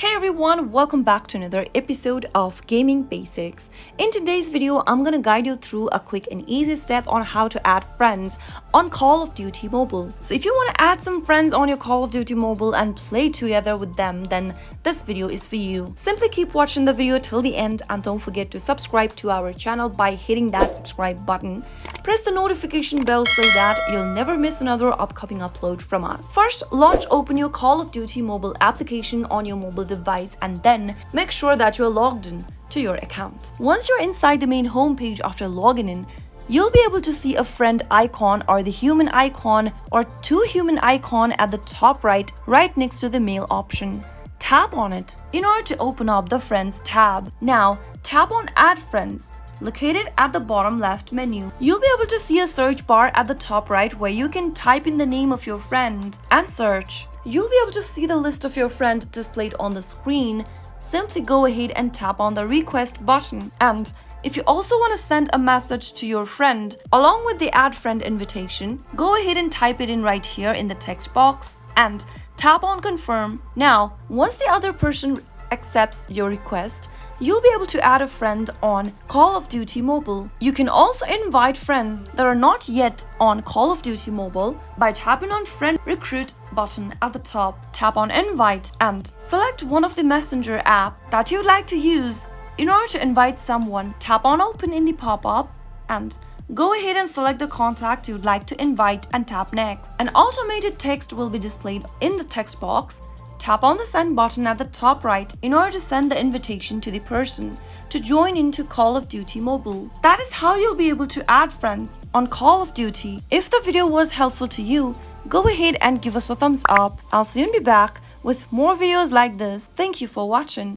Hey everyone, welcome back to another episode of Gaming Basics. In today's video, I'm gonna guide you through a quick and easy step on how to add friends on Call of Duty Mobile. So if you want to add some friends on your Call of Duty Mobile and play together with them, then this video is for you. Simply keep watching the video till the end and don't forget to subscribe to our channel by hitting that subscribe button. Press the notification bell so that you'll never miss another upcoming upload from us. First, open your Call of Duty Mobile application on your mobile device and then make sure that you're logged in to your account. Once you're inside the main homepage after logging in, you'll be able to see a friend icon or the human icon or two human icon at the top right next to the mail option. Tap on it in order to open up the Friends tab. Now, tap on Add Friends, located at the bottom left menu. You'll be able to see a search bar at the top right where you can type in the name of your friend and search. You'll be able to see the list of your friend displayed on the screen. Simply go ahead and tap on the request button. And if you also want to send a message to your friend along with the add friend invitation, go ahead and type it in right here in the text box and tap on confirm. Now, once the other person accepts your request, you'll be able to add a friend on Call of Duty Mobile. You can also invite friends that are not yet on Call of Duty Mobile by tapping on Friend Recruit button at the top. Tap on Invite and select one of the messenger app that you'd like to use. In order to invite someone, tap on Open in the pop-up and go ahead and select the contact you'd like to invite and tap Next. An automated text will be displayed in the text box. Tap on the send button at the top right in order to send the invitation to the person to join into Call of Duty Mobile. That is how you'll be able to add friends on Call of Duty. If the video was helpful to you, go ahead and give us a thumbs up. I'll soon be back with more videos like this. Thank you for watching.